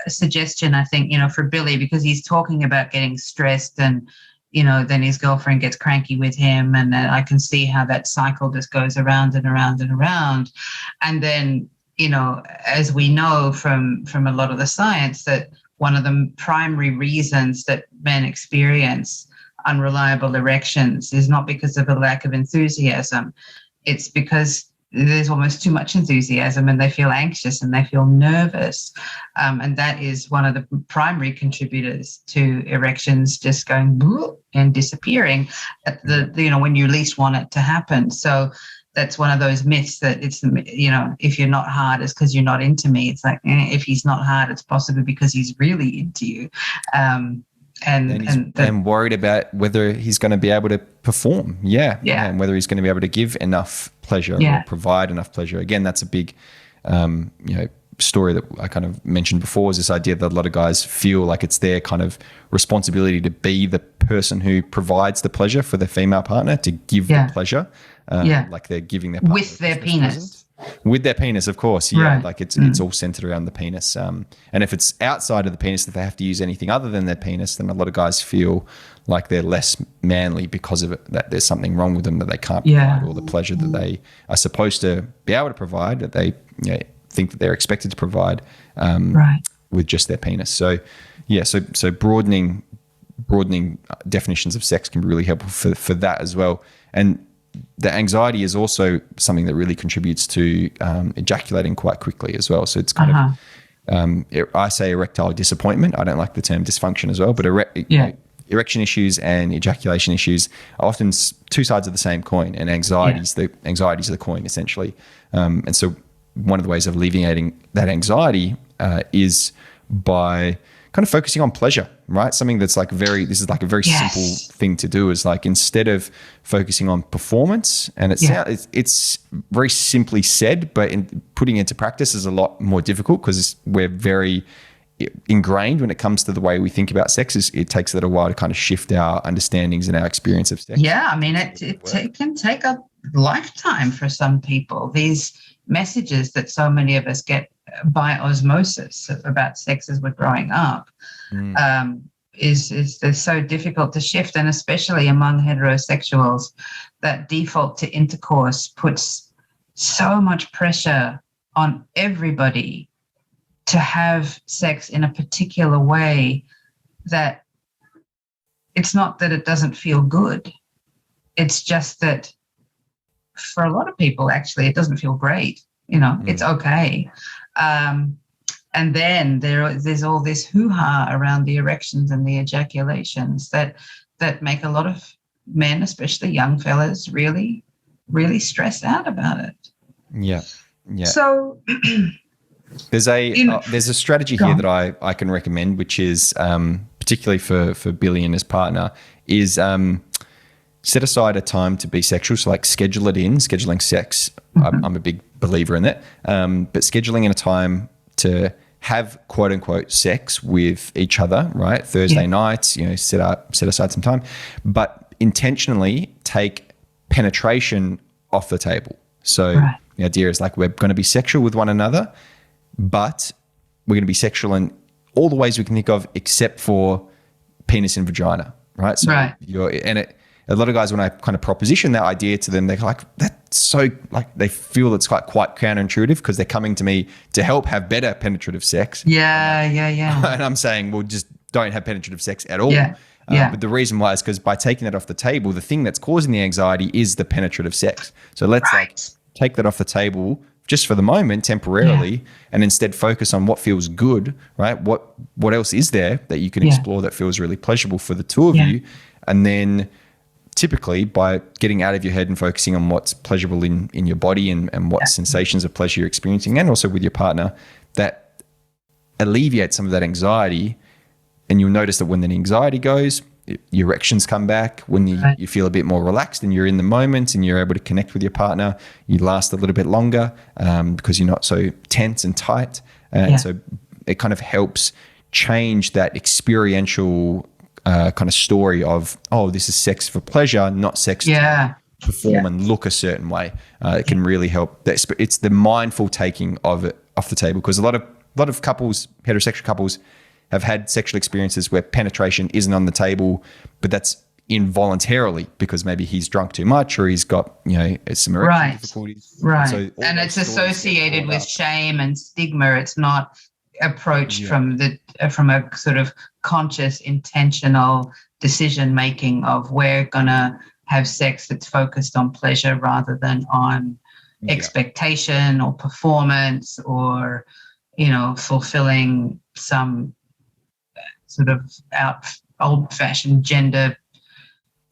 suggestion, I think, you know, for Billy, because he's talking about getting stressed and, you know, then his girlfriend gets cranky with him, and I can see how that cycle just goes around and around and around. And then, you know, as we know from a lot of the science, that one of the primary reasons that men experience unreliable erections is not because of a lack of enthusiasm. It's because there's almost too much enthusiasm and they feel anxious and they feel nervous. And that is one of the primary contributors to erections just going and disappearing at when you least want it to happen. So that's one of those myths that it's, you know, if you're not hard, it's because you're not into me. It's like, if he's not hard, it's possibly because he's really into you. And worried about whether he's going to be able to perform. And whether he's going to be able to give enough pleasure or provide enough pleasure. Again, that's a big, story that I kind of mentioned before, is this idea that a lot of guys feel like it's their kind of responsibility to be the person who provides the pleasure for their female partner, to give the pleasure. Like they're giving their partner with their penis. With their penis, of course. Yeah. Right. Like it's all centered around the penis. And if it's outside of the penis that they have to use anything other than their penis, then a lot of guys feel like they're less manly because of it, that there's something wrong with them, that they can't provide all the pleasure that they are supposed to be able to provide, that they think that they're expected to provide with just their penis. So so broadening definitions of sex can be really helpful for that as well. And the anxiety is also something that really contributes to ejaculating quite quickly as well. So it's kind of, I say erectile disappointment. I don't like the term dysfunction as well, but erection issues and ejaculation issues are often two sides of the same coin, and anxieties the coin essentially. And so one of the ways of alleviating that anxiety is by kind of focusing on pleasure, right? Something that's like this is like a very simple thing to do, is like, instead of focusing on performance, and it's very simply said, but putting it into practice is a lot more difficult because we're very ingrained when it comes to the way we think about sex. It takes a little while to kind of shift our understandings and our experience of sex. Yeah, I mean, it can take a lifetime for some people. These messages that so many of us get by osmosis about sex as we're growing up is so difficult to shift, and especially among heterosexuals, that default to intercourse puts so much pressure on everybody to have sex in a particular way, that it's not that it doesn't feel good. It's just that for a lot of people, actually, it doesn't feel great. It's okay. And then there's all this hoo-ha around the erections and the ejaculations that make a lot of men, especially young fellas, really, really stressed out about it. Yeah. So there's a strategy here that I can recommend, which is particularly for Billy and his partner, is set aside a time to be sexual. So like scheduling sex. I'm a big believer in that. But scheduling in a time to have quote unquote sex with each other, right? Thursday nights, set aside some time, but intentionally take penetration off the table. So the idea is like, we're going to be sexual with one another, but we're going to be sexual in all the ways we can think of, except for penis and vagina, right? So a lot of guys, when I kind of proposition that idea to them, they're like, that's so, like, they feel it's quite counterintuitive because they're coming to me to help have better penetrative sex. Yeah. And I'm saying, well, just don't have penetrative sex at all. But the reason why is because by taking that off the table, the thing that's causing the anxiety is the penetrative sex. So let's take that off the table just for the moment, temporarily, and instead focus on what feels good, right? What else is there that you can explore that feels really pleasurable for the two of you? And then typically by getting out of your head and focusing on what's pleasurable in your body and what sensations of pleasure you're experiencing, and also with your partner, that alleviates some of that anxiety. And you'll notice that when the anxiety goes, your erections come back. When you feel a bit more relaxed and you're in the moment and you're able to connect with your partner, you last a little bit longer because you're not so tense and tight. And so it kind of helps change that experiential kind of story of, oh, this is sex for pleasure, not sex to perform and look a certain way. It can really help. It's the mindful taking of it off the table, because a lot of couples, heterosexual couples, have had sexual experiences where penetration isn't on the table, but that's involuntarily because maybe he's drunk too much or he's got, some erection difficulties. Right. So and it's associated with shame and stigma. It's not approached from a sort of conscious, intentional decision making of, we're gonna have sex that's focused on pleasure rather than on expectation or performance or, fulfilling some sort of old-fashioned gender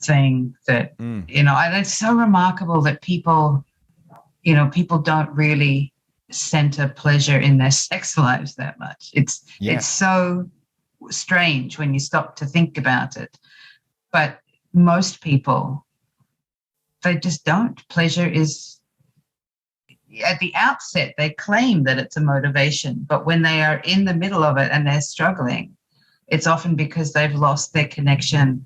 thing that, and it's so remarkable that people don't really center pleasure in their sex lives that much. It's so strange when you stop to think about it. But most people, they just don't. Pleasure is, at the outset, they claim that it's a motivation, but when they are in the middle of it and they're struggling, it's often because they've lost their connection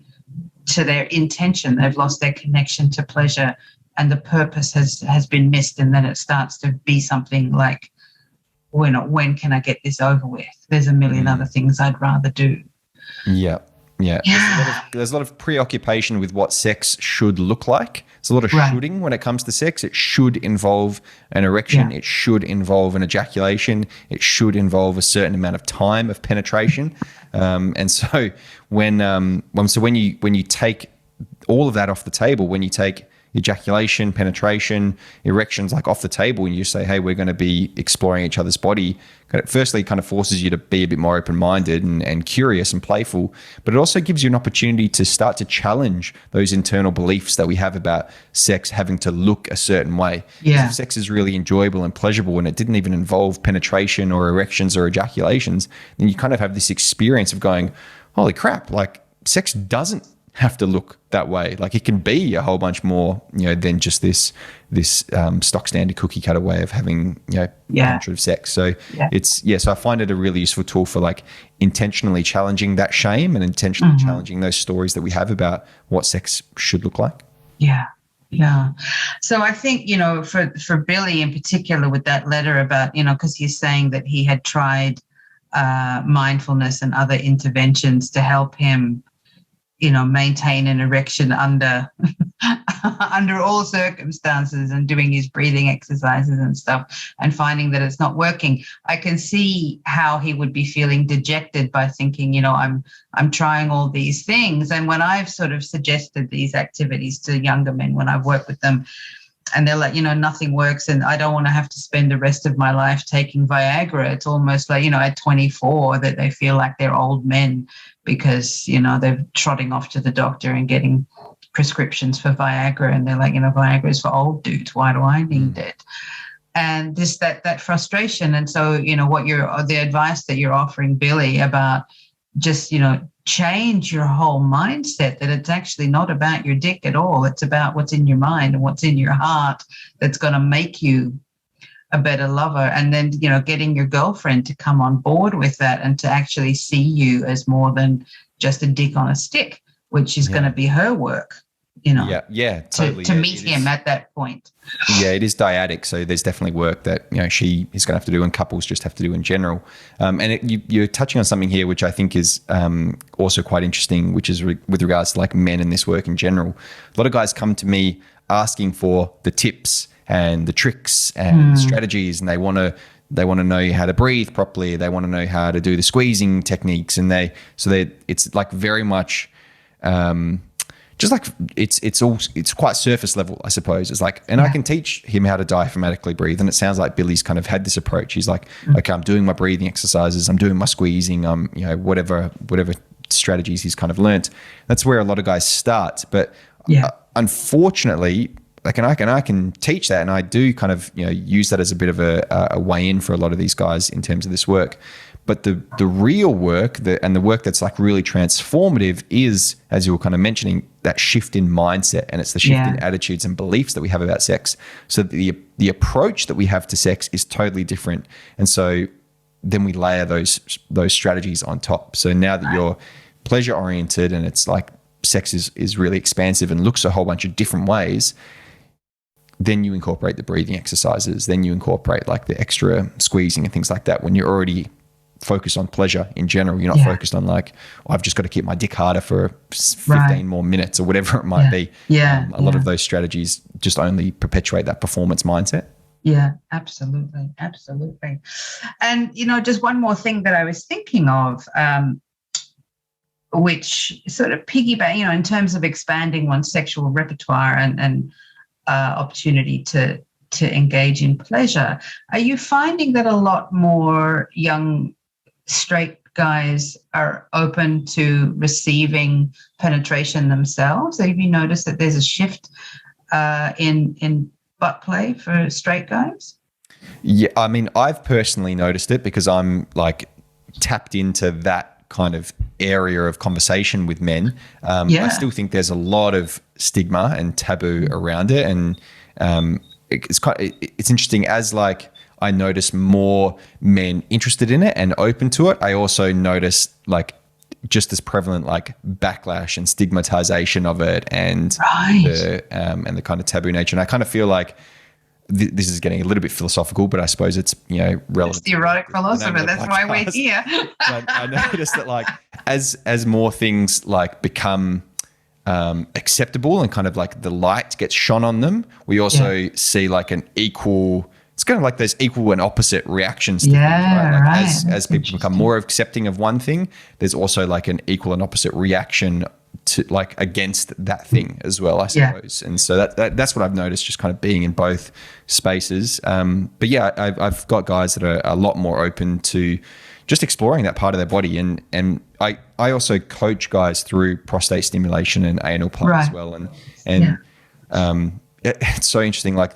to their intention. They've lost their connection to pleasure, and the purpose has been missed. And then it starts to be something like, when can I get this over with? There's a million other things I'd rather do. Yeah. There's a lot of preoccupation with what sex should look like. There's a lot of shoulding when it comes to sex. It should involve an erection. It should involve an ejaculation. It should involve a certain amount of time of penetration. And so when you take all of that off the table, when you take ejaculation, penetration, erections like off the table, and you say, hey, we're going to be exploring each other's body, firstly, it kind of forces you to be a bit more open-minded and curious and playful, but it also gives you an opportunity to start to challenge those internal beliefs that we have about sex having to look a certain way. If sex is really enjoyable and pleasurable and it didn't even involve penetration or erections or ejaculations, then you kind of have this experience of going, holy crap, like sex doesn't have to look that way. Like it can be a whole bunch more, than just this stock standard cookie cutter way of having, penetrative sex. So so I find it a really useful tool for like intentionally challenging that shame and intentionally challenging those stories that we have about what sex should look like. Yeah. So I think, for Billy in particular with that letter about, because he's saying that he had tried mindfulness and other interventions to help him maintain an erection under all circumstances, and doing his breathing exercises and stuff and finding that it's not working. I can see how he would be feeling dejected by thinking, I'm trying all these things. And when I've sort of suggested these activities to younger men, when I've worked with them, and they're like, nothing works, and I don't want to have to spend the rest of my life taking Viagra. It's almost like, at 24 that they feel like they're old men because, they're trotting off to the doctor and getting prescriptions for Viagra, and they're like, Viagra is for old dudes. Why do I need it? And that frustration. And so, the advice that you're offering Billy about just, change your whole mindset, that it's actually not about your dick at all. It's about what's in your mind and what's in your heart that's going to make you a better lover. And then, getting your girlfriend to come on board with that and to actually see you as more than just a dick on a stick, which is going to be her work, totally. To meet him at that point. Yeah, it is dyadic. So there's definitely work that, she is going to have to do and couples just have to do in general. You're touching on something here, which I think is also quite interesting, which is with regards to like men in this work in general. A lot of guys come to me asking for the tips and the tricks and strategies, and they want to know how to breathe properly. They want to know how to do the squeezing techniques, and it's like very much, just like it's quite surface level, I suppose. It's like, and I can teach him how to diaphragmatically breathe. And it sounds like Billy's kind of had this approach. He's like, okay, I'm doing my breathing exercises. I'm doing my squeezing. I'm, whatever strategies he's kind of learnt. That's where a lot of guys start. But unfortunately, like, and I can teach that, and I do kind of, use that as a bit of a way in for a lot of these guys in terms of this work. But the real work, and the work that's like really transformative is, as you were kind of mentioning, that shift in mindset, and it's the shift in attitudes and beliefs that we have about sex. So the approach that we have to sex is totally different. And so then we layer those strategies on top. So now that you're pleasure oriented and it's like sex is really expansive and looks a whole bunch of different ways, then you incorporate the breathing exercises, then you incorporate like the extra squeezing and things like that. When you're already focused on pleasure in general, you're not focused on like, I've just got to keep my dick harder for 15 more minutes or whatever it might be. A lot of those strategies just only perpetuate that performance mindset. Yeah, absolutely. And, just one more thing that I was thinking of, which sort of piggyback, in terms of expanding one's sexual repertoire and opportunity to engage in pleasure. Are you finding that a lot more young straight guys are open to receiving penetration themselves? Have you noticed that there's a shift in butt play for straight guys? Yeah, I mean, I've personally noticed it because I'm like tapped into that kind of area of conversation with men. I still think there's a lot of stigma and taboo around it, and it's interesting as like I notice more men interested in it and open to it. I also notice like just as prevalent like backlash and stigmatization of it, and the kind of taboo nature. And I kind of feel like this is getting a little bit philosophical, but I suppose it's relevant. It's the erotic philosopher. That's why we're here. I noticed that like as more things like become acceptable and kind of like the light gets shone on them, we also see like an equal. It's kind of like there's equal and opposite reactions to things, right? Like as people become more accepting of one thing, there's also like an equal and opposite reaction to like against that thing as well, I suppose. And so that's what I've noticed, just kind of being in both spaces. But yeah, I've got guys that are a lot more open to just exploring that part of their body. And I also coach guys through prostate stimulation and anal play as well. And it's so interesting, like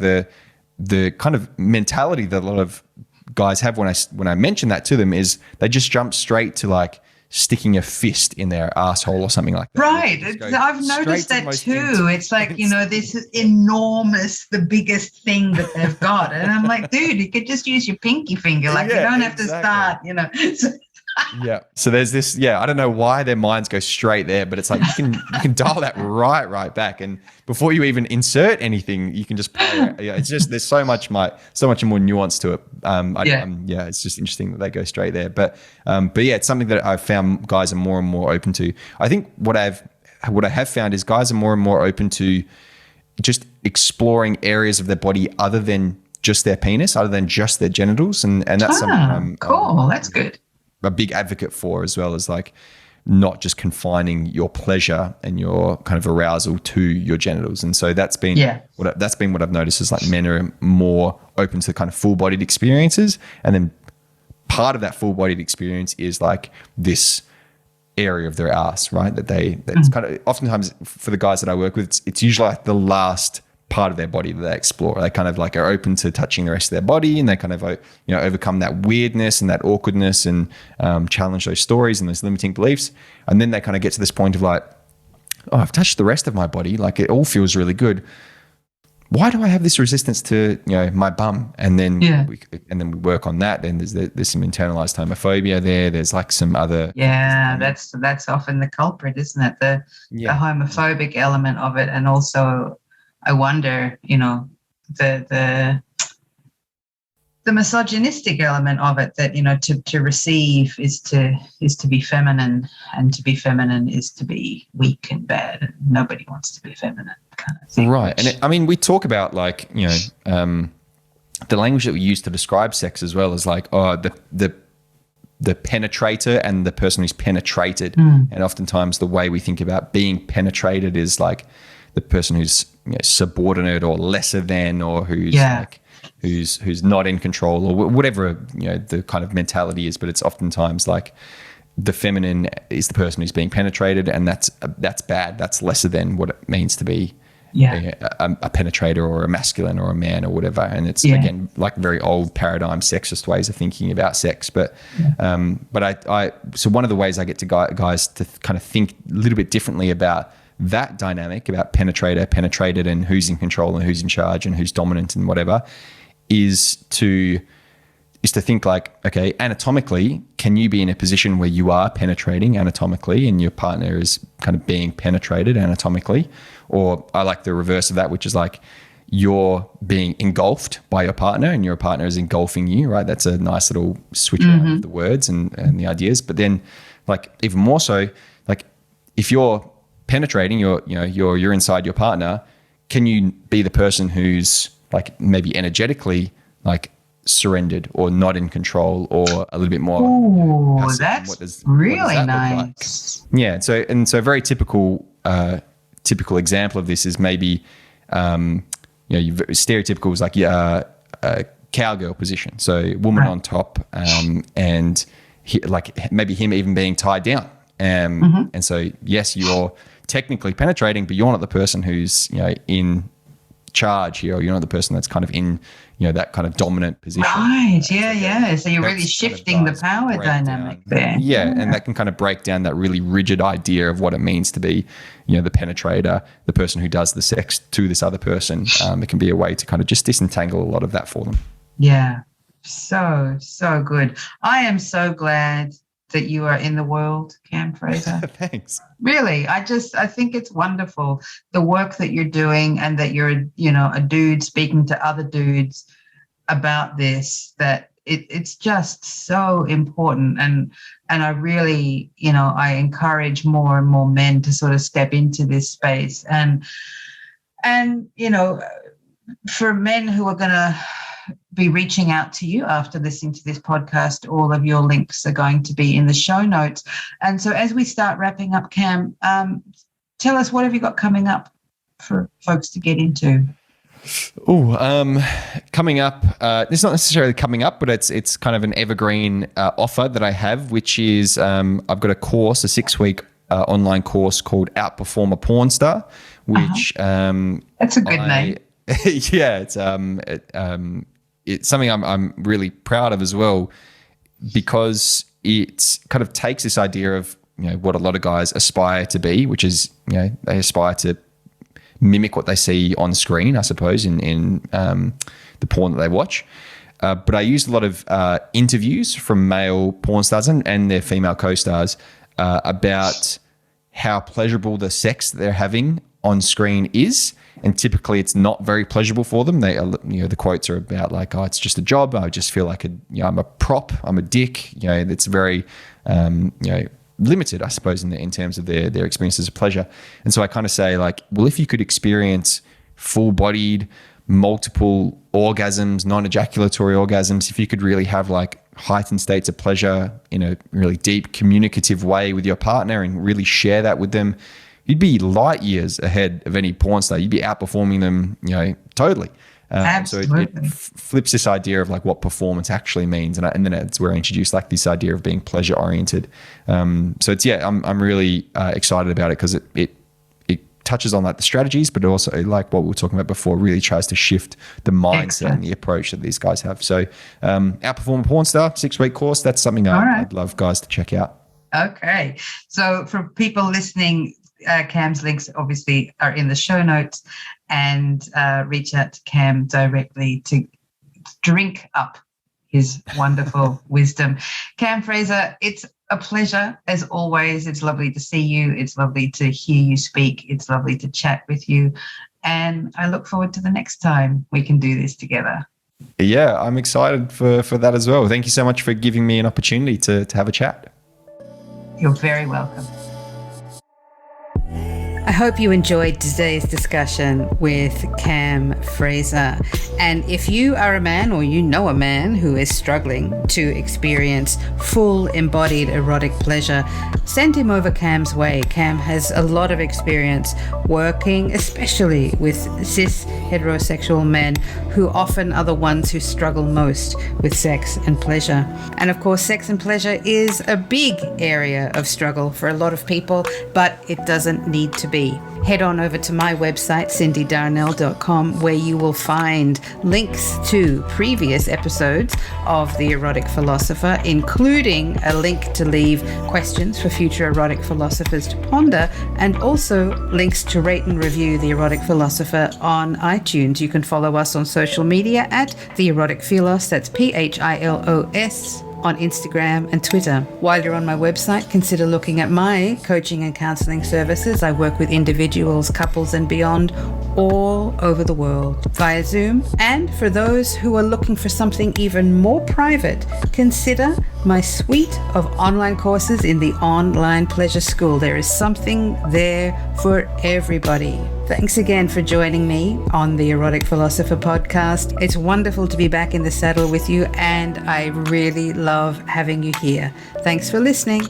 the kind of mentality that a lot of guys have when I mention that to them is they just jump straight to like sticking a fist in their asshole or something like that. Right. I've noticed that too. It's like, this is enormous, the biggest thing that they've got. And I'm like, dude, you could just use your pinky finger. Like you don't have to start, So there's this, I don't know why their minds go straight there, but it's like you can dial that right back, and before you even insert anything, you can just play it. It's just there's so much more nuance to it. It's just interesting that they go straight there. But it's something that I've found guys are more and more open to. I think what I have found is guys are more and more open to just exploring areas of their body other than just their penis, other than just their genitals, and that's something cool. That's good. A big advocate for, as well as like not just confining your pleasure and your kind of arousal to your genitals. And so that's been what I've noticed is like men are more open to kind of full-bodied experiences, and then part of that full-bodied experience is like this area of their ass, right? That's kind of oftentimes for the guys that I work with, it's usually like the last part of their body that they explore. They kind of like are open to touching the rest of their body, and they kind of, overcome that weirdness and that awkwardness and challenge those stories and those limiting beliefs. And then they kind of get to this point of like, oh, I've touched the rest of my body. Like it all feels really good. Why do I have this resistance to, my bum? And then we work on that. Then there's some internalized homophobia there. There's like some other. Yeah, that's often the culprit, isn't it? The homophobic element of it. And also I wonder, the misogynistic element of it, that, to receive is to be feminine, and to be feminine is to be weak and bad. And nobody wants to be feminine, kind of thing. Right. And we talk about like, the language that we use to describe sex as well as like, the penetrator and the person who's penetrated. And oftentimes the way we think about being penetrated is like the person who's subordinate or lesser than, or who's like who's not in control, or whatever the kind of mentality is. But it's oftentimes like the feminine is the person who's being penetrated, and that's bad. That's lesser than what it means to be a penetrator or a masculine or a man or whatever. And it's again like very old paradigm sexist ways of thinking about sex. But so one of the ways I get to guys to kind of think a little bit differently about that dynamic, about penetrator, penetrated, and who's in control and who's in charge and who's dominant and whatever, is to think like, okay, anatomically, can you be in a position where you are penetrating anatomically and your partner is kind of being penetrated anatomically? Or I like the reverse of that, which is like you're being engulfed by your partner and your partner is engulfing you, right? That's a nice little switch around of the words and the ideas. But then like even more so, like if you're penetrating, you're inside your partner, can you be the person who's like maybe energetically like surrendered or not in control or a little bit more passive? That's really nice. Like? Yeah. So a very typical example of this is maybe stereotypical is like a cowgirl position. So woman on top, and like maybe him even being tied down. And so yes, you're technically penetrating, but you're not the person who's in charge here, or you're not the person that's kind of in that kind of dominant position. Right. Yeah. So you're really shifting the power dynamic there. Yeah, and that can kind of break down that really rigid idea of what it means to be the penetrator, the person who does the sex to this other person. It can be a way to kind of just disentangle a lot of that for them. Yeah. So good. I am so glad that you are in the world, Cam Fraser. Thanks. Really, I think it's wonderful, the work that you're doing, and that you're, a dude speaking to other dudes about this, that it's just so important. And I really, I encourage more and more men to sort of step into this space. And for men who are going to be reaching out to you after listening to this podcast, all of your links are going to be in the show notes. And so as we start wrapping up, Cam, tell us, what have you got coming up for folks to get into? Coming up, it's not necessarily coming up, but it's kind of an evergreen offer that I have, which is I've got a course, a 6-week online course called Outperform a Porn Star, which that's a good name. Yeah, it's something I'm really proud of as well, because it kind of takes this idea of what a lot of guys aspire to be, which is they aspire to mimic what they see on screen, I suppose, in the porn that they watch. But I used a lot of interviews from male porn stars and their female co-stars about how pleasurable the sex that they're having on screen is. And typically it's not very pleasurable for them. They, the quotes are about like, oh, it's just a job. I just feel like I'm a prop. I'm a dick. It's very, limited, I suppose, in terms of their experiences of pleasure. And so I kind of say like, well, if you could experience full-bodied, multiple orgasms, non-ejaculatory orgasms, if you could really have like heightened states of pleasure in a really deep communicative way with your partner and really share that with them, you'd be light years ahead of any porn star. You'd be outperforming them, totally. So it flips this idea of like what performance actually means. And then it's where I introduce like this idea of being pleasure oriented. So it's, I'm really excited about it because it touches on like the strategies, but also like what we were talking about before, really tries to shift the mindset and the approach that these guys have. So Outperform a Porn Star 6-week course, that's something I'd love guys to check out. Okay. So for people listening, Cam's links obviously are in the show notes, and reach out to Cam directly to drink up his wonderful wisdom. Cam Fraser, it's a pleasure as always. It's lovely to see you. It's lovely to hear you speak. It's lovely to chat with you. And I look forward to the next time we can do this together. Yeah, I'm excited for that as well. Thank you so much for giving me an opportunity to have a chat. You're very welcome. I hope you enjoyed today's discussion with Cam Fraser. And if you are a man or you know a man who is struggling to experience full embodied erotic pleasure, send him over Cam's way. Cam has a lot of experience working, especially with cis heterosexual men who often are the ones who struggle most with sex and pleasure. And of course, sex and pleasure is a big area of struggle for a lot of people, but it doesn't need to be. Head on over to my website, cyndidarnell.com, where you will find links to previous episodes of The Erotic Philosopher, including a link to leave questions for future erotic philosophers to ponder, and also links to rate and review The Erotic Philosopher on iTunes. You can follow us on social media at The Erotic Philos, that's PHILOS, on Instagram and Twitter. While you're on my website, consider looking at my coaching and counseling services. I work with individuals, couples, and beyond all over the world via Zoom. And for those who are looking for something even more private, consider my suite of online courses in the Online Pleasure School. There is something there for everybody. Thanks again for joining me on the Erotic Philosopher podcast. It's wonderful to be back in the saddle with you, and I really love having you here. Thanks for listening.